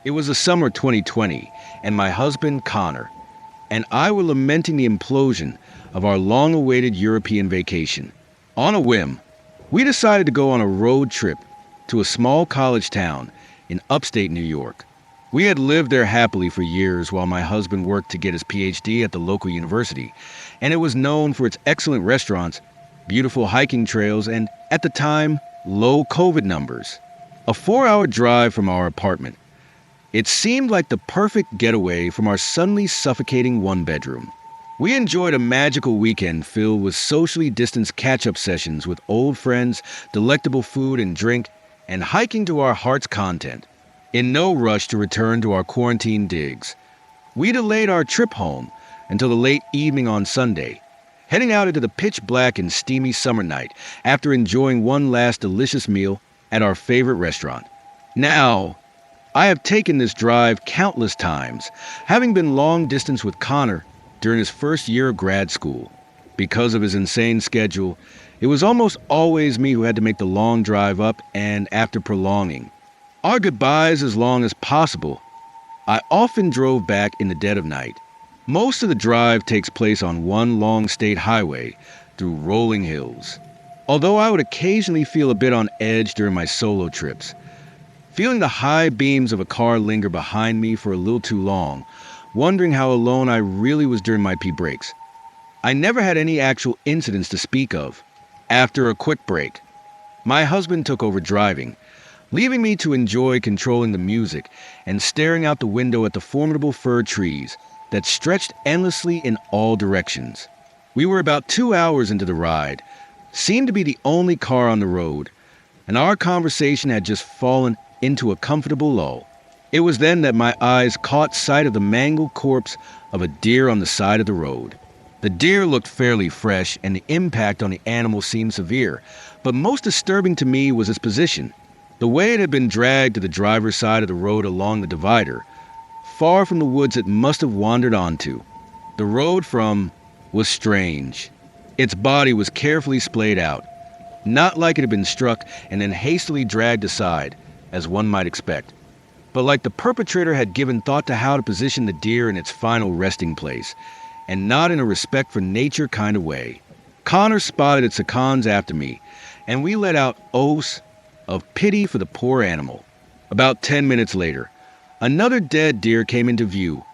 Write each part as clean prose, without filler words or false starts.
It was the summer 2020, and my husband, Connor, and I were lamenting the implosion of our long awaited European vacation. On a whim, we decided to go on a road trip to a small college town in upstate New York. We had lived there happily for years while my husband worked to get his PhD at the local university, and it was known for its excellent restaurants, beautiful hiking trails, and, at the time, low COVID numbers. A 4-hour drive from our apartment, it seemed like the perfect getaway from our suddenly suffocating one-bedroom. We enjoyed a magical weekend filled with socially distanced catch-up sessions with old friends, delectable food and drink, and hiking to our heart's content. In no rush to return to our quarantine digs, we delayed our trip home until the late evening on Sunday, heading out into the pitch-black and steamy summer night after enjoying one last delicious meal at our favorite restaurant. Now, I have taken this drive countless times, having been long distance with Connor during his first year of grad school. Because of his insane schedule, it was almost always me who had to make the long drive up, and after prolonging our goodbyes as long as possible, I often drove back in the dead of night. Most of the drive takes place on one long state highway through rolling hills. Although I would occasionally feel a bit on edge during my solo trips, feeling the high beams of a car linger behind me for a little too long, wondering how alone I really was during my pee breaks. I never had any actual incidents to speak of. After a quick break, my husband took over driving, leaving me to enjoy controlling the music and staring out the window at the formidable fir trees that stretched endlessly in all directions. We were about 2 hours into the ride, seemed to be the only car on the road, and our conversation had just fallen into a comfortable lull. It was then that my eyes caught sight of the mangled corpse of a deer on the side of the road. The deer looked fairly fresh, and the impact on the animal seemed severe, but most disturbing to me was its position. The way it had been dragged to the driver's side of the road along the divider, far from the woods it must have wandered onto. The road was strange. Its body was carefully splayed out, not like it had been struck and then hastily dragged aside, as one might expect, but like the perpetrator had given thought to how to position the deer in its final resting place, and not in a respect for nature kind of way. Connor spotted its seconds after me, and we let out oaths of pity for the poor animal. About 10 minutes later, another dead deer came into view,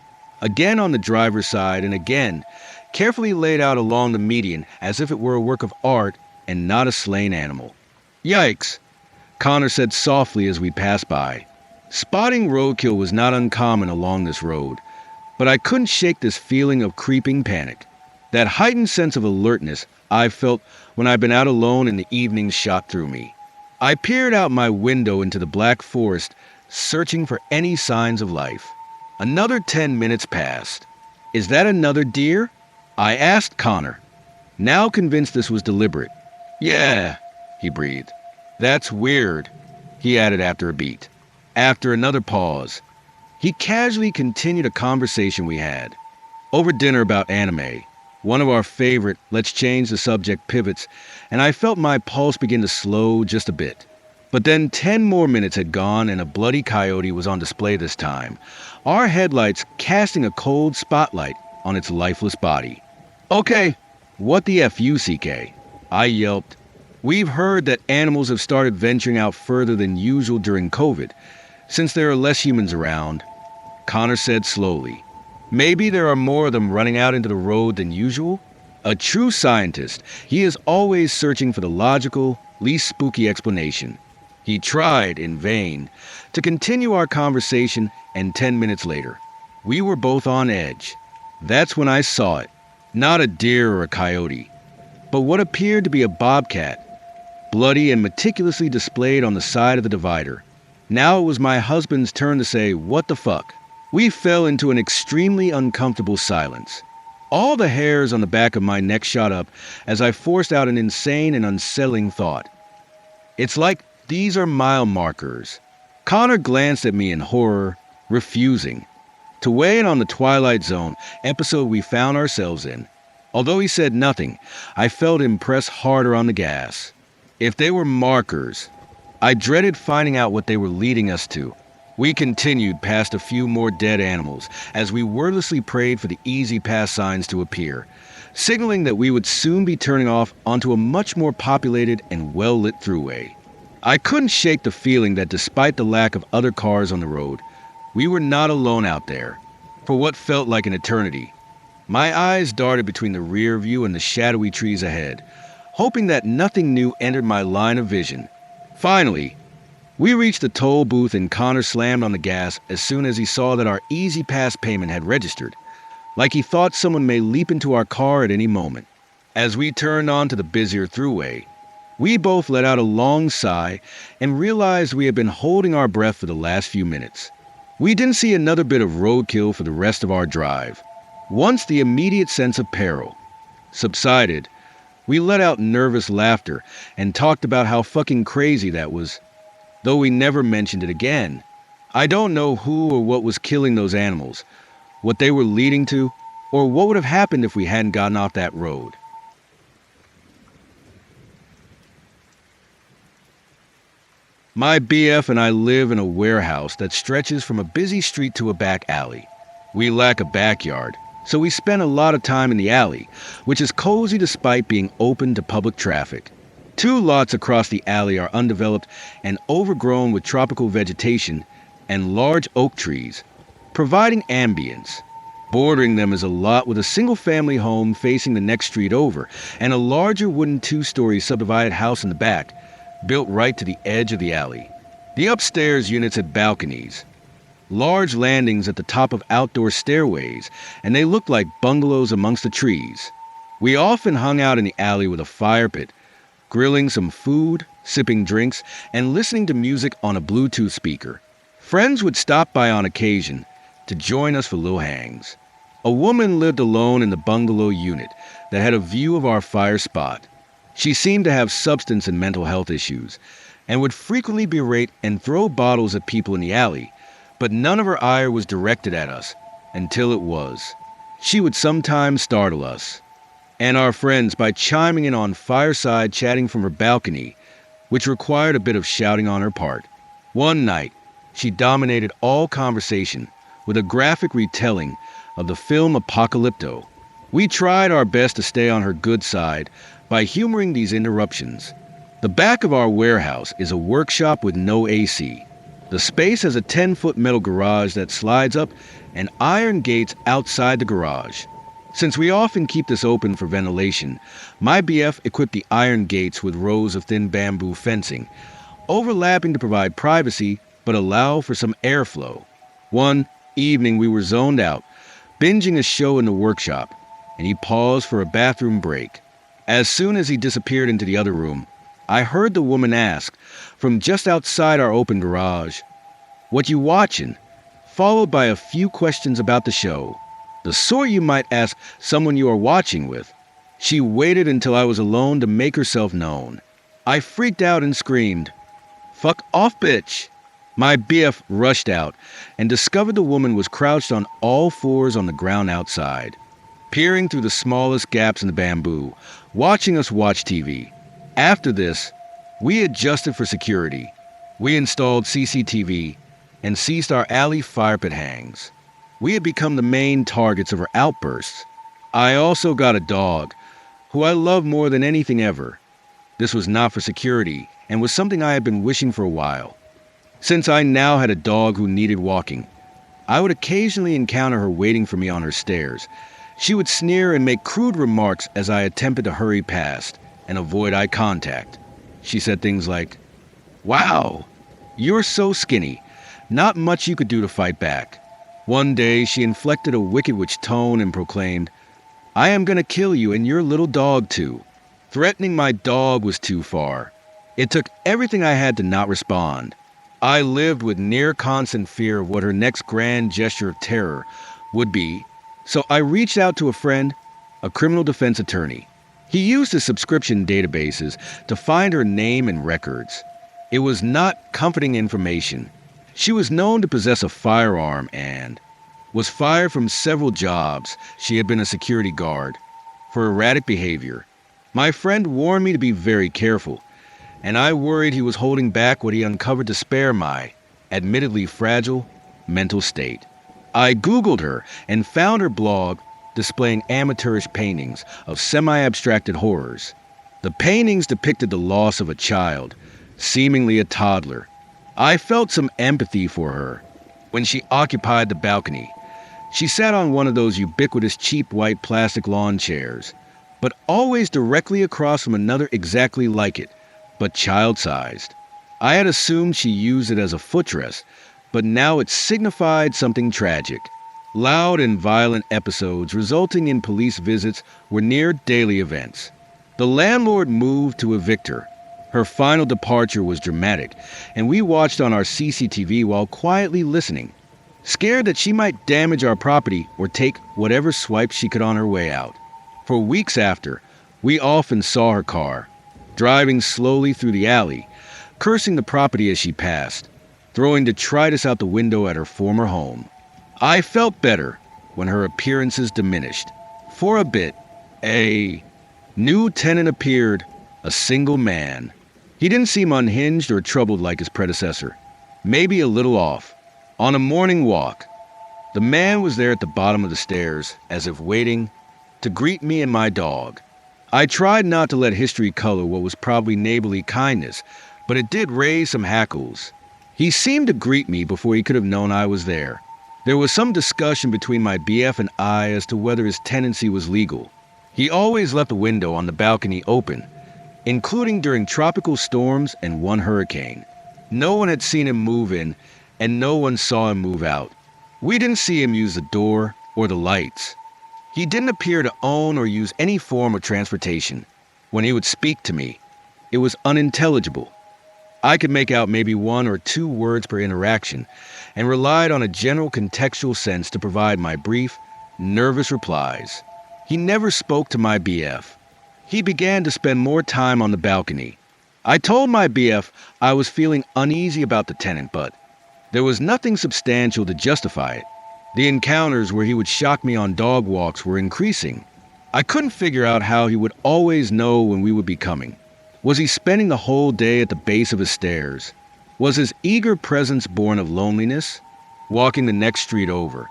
again on the driver's side and again carefully laid out along the median as if it were a work of art and not a slain animal. "Yikes," Connor said softly as we passed by. Spotting roadkill was not uncommon along this road, but I couldn't shake this feeling of creeping panic. That heightened sense of alertness I felt when I'd been out alone and the evening shot through me. I peered out my window into the black forest, searching for any signs of life. Another 10 minutes passed. "Is that another deer?" I asked Connor, now convinced this was deliberate. "Yeah," he breathed. "That's weird," he added after a beat. After another pause, he casually continued a conversation we had over dinner about anime. One of our favorite let's change the subject pivots, and I felt my pulse begin to slow just a bit. But then 10 more minutes had gone and a bloody coyote was on display this time, our headlights casting a cold spotlight on its lifeless body. "Okay, what the F-U-C-K?" I yelped. "We've heard that animals have started venturing out further than usual during COVID, since there are less humans around," Connor said slowly. "Maybe there are more of them running out into the road than usual?" A true scientist, he is always searching for the logical, least spooky explanation. He tried, in vain, to continue our conversation, and 10 minutes later, we were both on edge. That's when I saw it. Not a deer or a coyote, but what appeared to be a bobcat, bloody and meticulously displayed on the side of the divider. Now it was my husband's turn to say, "What the fuck?" We fell into an extremely uncomfortable silence. All the hairs on the back of my neck shot up as I forced out an insane and unsettling thought. It's like these are mile markers. Connor glanced at me in horror, refusing to weigh in on the Twilight Zone episode we found ourselves in. Although he said nothing, I felt him press harder on the gas. If they were markers, I dreaded finding out what they were leading us to. We continued past a few more dead animals as we wordlessly prayed for the easy pass signs to appear, signaling that we would soon be turning off onto a much more populated and well-lit thruway. I couldn't shake the feeling that despite the lack of other cars on the road, we were not alone out there. For what felt like an eternity, my eyes darted between the rear view and the shadowy trees ahead, hoping that nothing new entered my line of vision. Finally, we reached the toll booth and Connor slammed on the gas as soon as he saw that our Easy Pass payment had registered, like he thought someone may leap into our car at any moment. As we turned onto the busier thruway, we both let out a long sigh and realized we had been holding our breath for the last few minutes. We didn't see another bit of roadkill for the rest of our drive. Once the immediate sense of peril subsided, we let out nervous laughter and talked about how fucking crazy that was, though we never mentioned it again. I don't know who or what was killing those animals, what they were leading to, or what would have happened if we hadn't gotten off that road. My BF and I live in a warehouse that stretches from a busy street to a back alley. We lack a backyard, so we spend a lot of time in the alley, which is cozy despite being open to public traffic. 2 lots across the alley are undeveloped and overgrown with tropical vegetation and large oak trees, providing ambience. Bordering them is a lot with a single-family home facing the next street over and a larger wooden 2-story subdivided house in the back, built right to the edge of the alley. The upstairs units had balconies, large landings at the top of outdoor stairways, and they looked like bungalows amongst the trees. We often hung out in the alley with a fire pit, grilling some food, sipping drinks, and listening to music on a Bluetooth speaker. Friends would stop by on occasion to join us for little hangs. A woman lived alone in the bungalow unit that had a view of our fire spot. She seemed to have substance and mental health issues, and would frequently berate and throw bottles at people in the alley, but none of her ire was directed at us, until it was. She would sometimes startle us and our friends by chiming in on fireside chatting from her balcony, which required a bit of shouting on her part. One night, she dominated all conversation with a graphic retelling of the film Apocalypto. We tried our best to stay on her good side by humoring these interruptions. The back of our warehouse is a workshop with no AC. The space has a 10-foot metal garage that slides up and iron gates outside the garage. Since we often keep this open for ventilation, my BF equipped the iron gates with rows of thin bamboo fencing, overlapping to provide privacy but allow for some airflow. One evening we were zoned out, binging a show in the workshop, and he paused for a bathroom break. As soon as he disappeared into the other room, I heard the woman ask, from just outside our open garage, "What you watching?" followed by a few questions about the show, the sort you might ask someone you are watching with. She waited until I was alone to make herself known. I freaked out and screamed, "Fuck off, bitch!" My BF rushed out and discovered the woman was crouched on all fours on the ground outside, peering through the smallest gaps in the bamboo, watching us watch TV. After this, we adjusted for security. We installed CCTV and ceased our alley fire pit hangs. We had become the main targets of her outbursts. I also got a dog, who I love more than anything ever. This was not for security and was something I had been wishing for a while. Since I now had a dog who needed walking, I would occasionally encounter her waiting for me on her stairs. She would sneer and make crude remarks as I attempted to hurry past and avoid eye contact. She said things like, "Wow, you're so skinny. Not much you could do to fight back." One day she inflected a Wicked Witch tone and proclaimed, "I am gonna kill you and your little dog too." Threatening my dog was too far. It took everything I had to not respond. I lived with near constant fear of what her next grand gesture of terror would be, so I reached out to a friend, a criminal defense attorney. He used his subscription databases to find her name and records. It was not comforting information. She was known to possess a firearm and was fired from several jobs. She had been a security guard for erratic behavior. My friend warned me to be very careful, and I worried he was holding back what he uncovered to spare my admittedly fragile, mental state. I Googled her and found her blog displaying amateurish paintings of semi-abstracted horrors. The paintings depicted the loss of a child, seemingly a toddler. I felt some empathy for her. When she occupied the balcony, she sat on one of those ubiquitous cheap white plastic lawn chairs, but always directly across from another exactly like it, but child-sized. I had assumed she used it as a footrest, but now it signified something tragic. Loud and violent episodes resulting in police visits were near daily events. The landlord moved to evict her. Her final departure was dramatic, and we watched on our CCTV while quietly listening, scared that she might damage our property or take whatever swipes she could on her way out. For weeks after, we often saw her car, driving slowly through the alley, cursing the property as she passed, throwing detritus out the window at her former home. I felt better when her appearances diminished. For a bit, a new tenant appeared, a single man. He didn't seem unhinged or troubled like his predecessor, maybe a little off. On a morning walk, the man was there at the bottom of the stairs, as if waiting to greet me and my dog. I tried not to let history color what was probably neighborly kindness, but it did raise some hackles. He seemed to greet me before he could have known I was there. There was some discussion between my BF and I as to whether his tenancy was legal. He always left the window on the balcony open, including during tropical storms and one hurricane. No one had seen him move in, and no one saw him move out. We didn't see him use the door or the lights. He didn't appear to own or use any form of transportation. When he would speak to me, it was unintelligible. I could make out maybe 1 or 2 words per interaction, and relied on a general contextual sense to provide my brief, nervous replies. He never spoke to my BF. He began to spend more time on the balcony. I told my BF I was feeling uneasy about the tenant, but there was nothing substantial to justify it. The encounters where he would shock me on dog walks were increasing. I couldn't figure out how he would always know when we would be coming. Was he spending the whole day at the base of his stairs? Was his eager presence born of loneliness? Walking the next street over,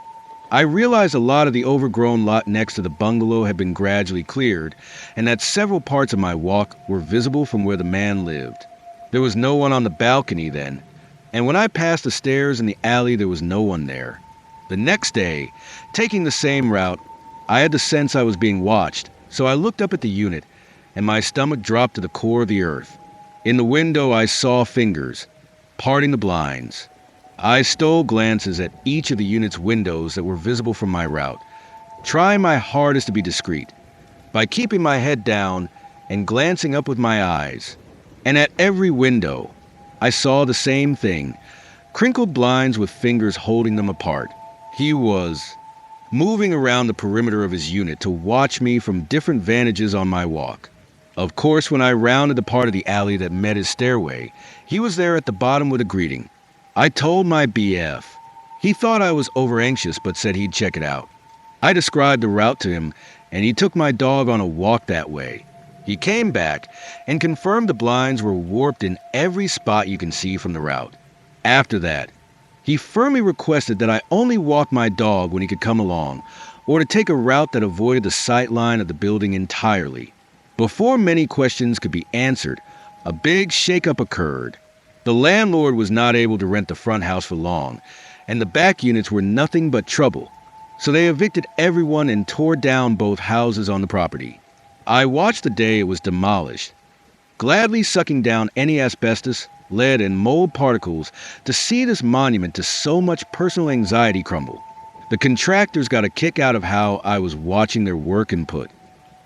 I realized a lot of the overgrown lot next to the bungalow had been gradually cleared, and that several parts of my walk were visible from where the man lived. There was no one on the balcony then, and when I passed the stairs in the alley, there was no one there. The next day, taking the same route, I had the sense I was being watched, so I looked up at the unit, and my stomach dropped to the core of the earth. In the window, I saw fingers, parting the blinds. I stole glances at each of the unit's windows that were visible from my route, trying my hardest to be discreet, by keeping my head down and glancing up with my eyes. And at every window, I saw the same thing, crinkled blinds with fingers holding them apart. He was moving around the perimeter of his unit to watch me from different vantages on my walk. Of course, when I rounded the part of the alley that met his stairway, he was there at the bottom with a greeting. I told my BF. He thought I was over-anxious but said he'd check it out. I described the route to him, and he took my dog on a walk that way. He came back and confirmed the blinds were warped in every spot you can see from the route. After that, he firmly requested that I only walk my dog when he could come along, or to take a route that avoided the sight line of the building entirely. Before many questions could be answered, a big shakeup occurred. The landlord was not able to rent the front house for long, and the back units were nothing but trouble, so they evicted everyone and tore down both houses on the property. I watched the day it was demolished, gladly sucking down any asbestos, lead, and mold particles to see this monument to so much personal anxiety crumble. The contractors got a kick out of how I was watching their work input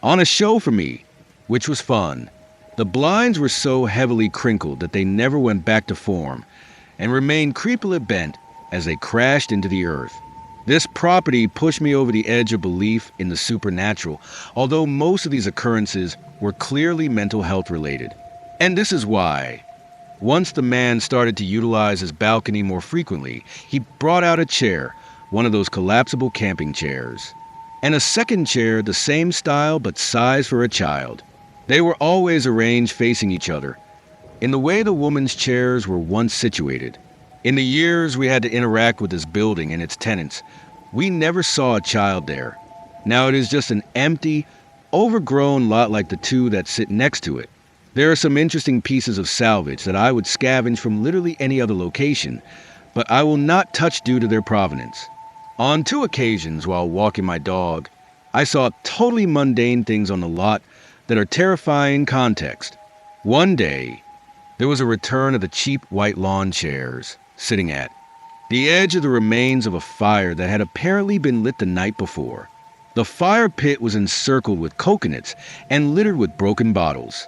on a show for me, which was fun. The blinds were so heavily crinkled that they never went back to form and remained creepily bent as they crashed into the earth. This property pushed me over the edge of belief in the supernatural, although most of these occurrences were clearly mental health related. And this is why, once the man started to utilize his balcony more frequently, he brought out a chair, one of those collapsible camping chairs, and a second chair the same style but size for a child. They were always arranged facing each other, in the way the woman's chairs were once situated. In the years we had to interact with this building and its tenants, we never saw a child there. Now it is just an empty, overgrown lot like the two that sit next to it. There are some interesting pieces of salvage that I would scavenge from literally any other location, but I will not touch due to their provenance. On two occasions while walking my dog, I saw totally mundane things on the lot that are terrifying in context. One day, there was a return of the cheap white lawn chairs sitting at the edge of the remains of a fire that had apparently been lit the night before. The fire pit was encircled with coconuts and littered with broken bottles.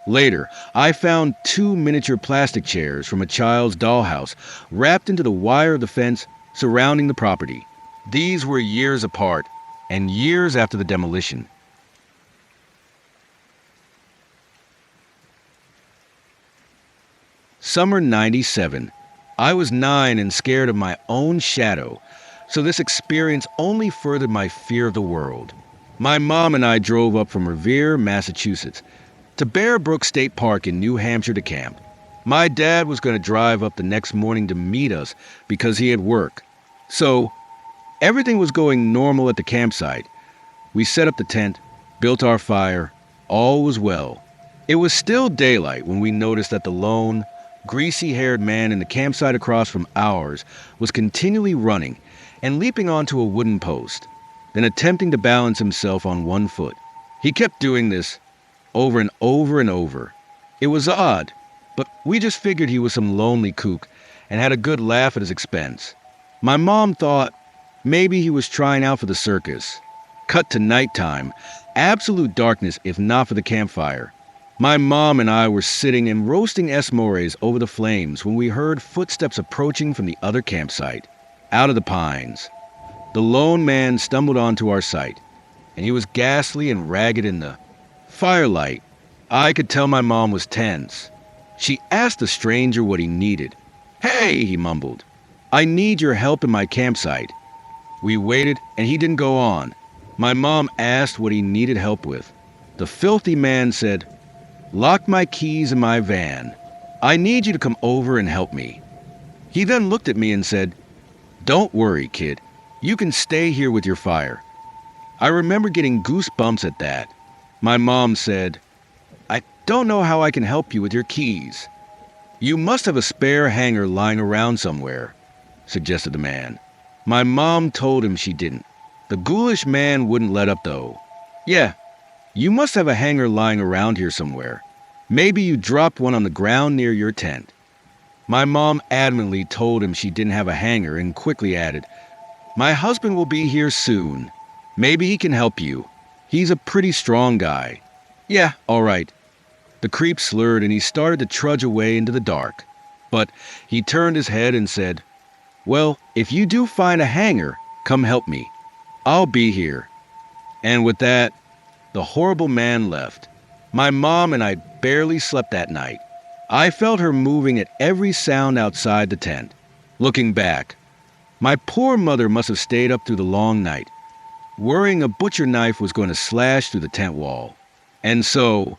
Later, I found two miniature plastic chairs from a child's dollhouse wrapped into the wire of the fence surrounding the property. These were years apart and years after the demolition. Summer 97. I was 9 and scared of my own shadow, so this experience only furthered my fear of the world. My mom and I drove up from Revere, Massachusetts, to Bear Brook State Park in New Hampshire to camp. My dad was going to drive up the next morning to meet us because he had work. So, everything was going normal at the campsite. We set up the tent, built our fire, all was well. It was still daylight when we noticed that the lone, greasy-haired man in the campsite across from ours was continually running and leaping onto a wooden post, then attempting to balance himself on one foot. He kept doing this over and over and over. It was odd, but we just figured he was some lonely kook and had a good laugh at his expense. My mom thought maybe he was trying out for the circus. Cut to nighttime, absolute darkness if not for the campfire. My mom and I were sitting and roasting s'mores over the flames when we heard footsteps approaching from the other campsite. Out of the pines, the lone man stumbled onto our site, and he was ghastly and ragged in the firelight. I could tell my mom was tense. She asked the stranger what he needed. "Hey," he mumbled, "I need your help in my campsite." We waited, and he didn't go on. My mom asked what he needed help with. The filthy man said, "Lock my keys in my van. I need you to come over and help me." He then looked at me and said, "Don't worry, kid. You can stay here with your fire." I remember getting goosebumps at that. My mom said, "I don't know how I can help you with your keys." "You must have a spare hanger lying around somewhere," suggested the man. My mom told him she didn't. The ghoulish man wouldn't let up though. "Yeah, you must have a hanger lying around here somewhere. Maybe you dropped one on the ground near your tent." My mom adamantly told him she didn't have a hanger and quickly added, "My husband will be here soon. Maybe he can help you. He's a pretty strong guy." "Yeah, all right." The creep slurred and he started to trudge away into the dark. But he turned his head and said, "Well, if you do find a hanger, come help me. I'll be here." And with that, the horrible man left. My mom and I barely slept that night. I felt her moving at every sound outside the tent. Looking back, my poor mother must have stayed up through the long night, worrying a butcher knife was going to slash through the tent wall. And so,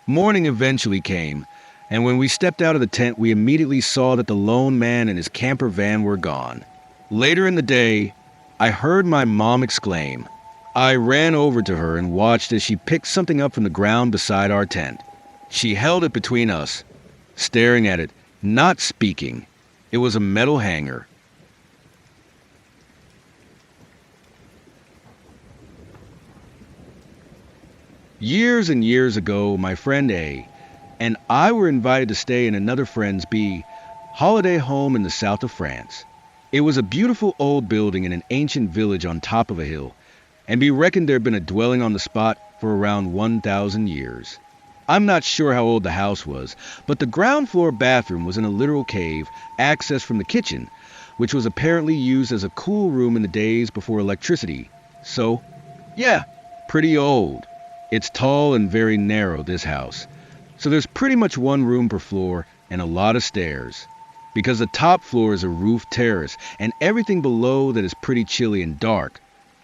morning eventually came, and when we stepped out of the tent, we immediately saw that the lone man and his camper van were gone. Later in the day, I heard my mom exclaim. I ran over to her and watched as she picked something up from the ground beside our tent. She held it between us, staring at it, not speaking. It was a metal hanger. Years and years ago, my friend A and I were invited to stay in another friend's B holiday home in the south of France. It was a beautiful old building in an ancient village on top of a hill, and be reckoned there had been a dwelling on the spot for around 1,000 years. I'm not sure how old the house was, but the ground floor bathroom was in a literal cave, accessed from the kitchen, which was apparently used as a cool room in the days before electricity. So, yeah, pretty old. It's tall and very narrow, this house. So there's pretty much one room per floor and a lot of stairs. Because the top floor is a roof terrace and everything below that is pretty chilly and dark.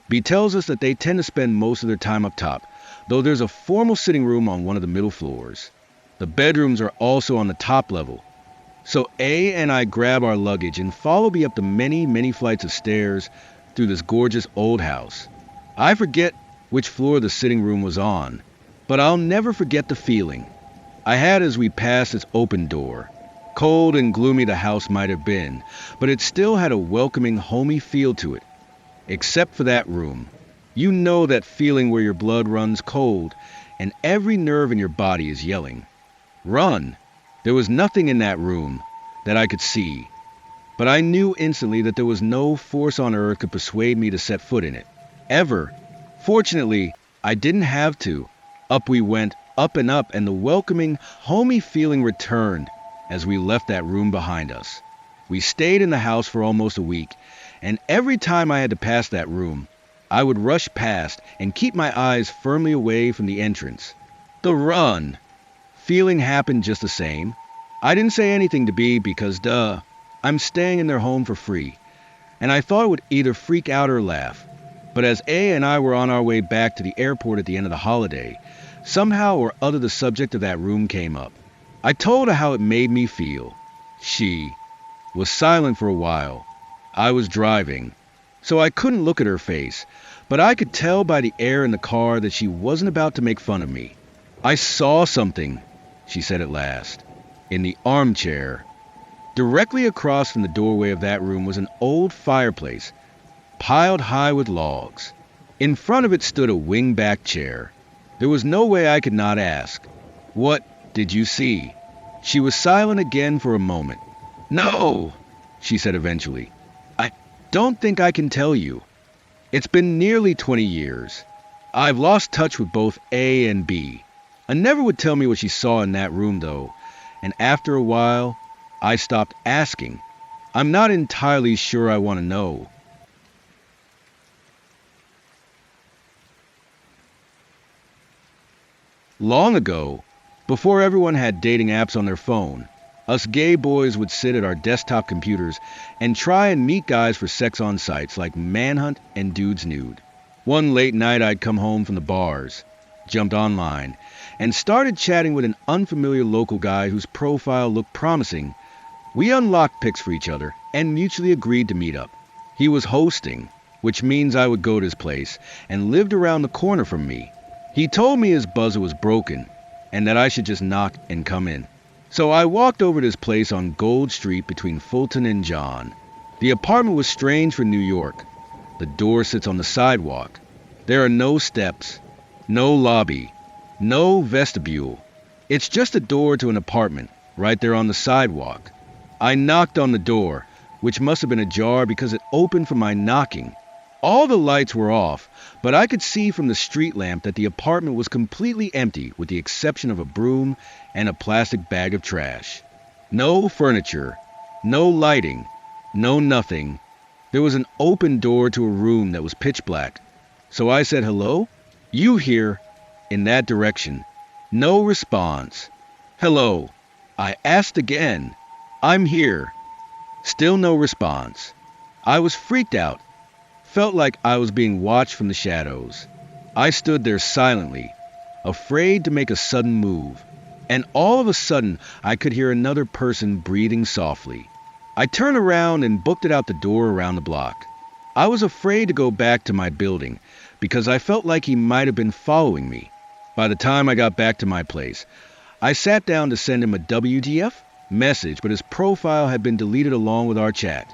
B tells us that they tend to spend most of their time up top, though there's a formal sitting room on one of the middle floors. The bedrooms are also on the top level. So A and I grab our luggage and follow me up the many, many flights of stairs through this gorgeous old house. I forget which floor the sitting room was on, but I'll never forget the feeling I had as we passed its open door. Cold and gloomy the house might have been, but it still had a welcoming, homey feel to it. Except for that room. You know that feeling where your blood runs cold and every nerve in your body is yelling, "Run!" There was nothing in that room that I could see, but I knew instantly that there was no force on earth could persuade me to set foot in it. Ever. Fortunately, I didn't have to. Up we went, up, and the welcoming, homey feeling returned as we left that room behind us. We stayed in the house for almost a week, and every time I had to pass that room, I would rush past and keep my eyes firmly away from the entrance. The run! Feeling happened just the same. I didn't say anything to B because, duh, I'm staying in their home for free, and I thought it would either freak out or laugh. But as A and I were on our way back to the airport at the end of the holiday, somehow or other the subject of that room came up. I told her how it made me feel. She was silent for a while. I was driving, so I couldn't look at her face, but I could tell by the air in the car that she wasn't about to make fun of me. "I saw something," she said at last, "in the armchair." Directly across from the doorway of that room was an old fireplace, piled high with logs. In front of it stood a wing-back chair. There was no way I could not ask, "What did you see?" She was silent again for a moment. "No," she said eventually. "I don't think I can tell you. It's been nearly 20 years. I've lost touch with both A and B. I never would tell me what she saw in that room, though, and after a while, I stopped asking. I'm not entirely sure I want to know." Long ago, before everyone had dating apps on their phone, us gay boys would sit at our desktop computers and try and meet guys for sex on sites like Manhunt and Dudes Nude. One late night I'd come home from the bars, jumped online, and started chatting with an unfamiliar local guy whose profile looked promising. We unlocked pics for each other and mutually agreed to meet up. He was hosting, which means I would go to his place, and lived around the corner from me. He told me his buzzer was broken and that I should just knock and come in. So I walked over to his place on Gold Street between Fulton and John. The apartment was strange for New York. The door sits on the sidewalk. There are no steps, no lobby, no vestibule. It's just a door to an apartment right there on the sidewalk. I knocked on the door, which must have been ajar because it opened from my knocking. All the lights were off, but I could see from the street lamp that the apartment was completely empty with the exception of a broom and a plastic bag of trash. No furniture, no lighting, no nothing. There was an open door to a room that was pitch black. So I said, "Hello? You here?" in that direction. No response. "Hello." I asked again. "I'm here." Still no response. I was freaked out. Felt like I was being watched from the shadows. I stood there silently, afraid to make a sudden move. And all of a sudden, I could hear another person breathing softly. I turned around and booked it out the door around the block. I was afraid to go back to my building because I felt like he might have been following me. By the time I got back to my place, I sat down to send him a WTF message, but his profile had been deleted along with our chat.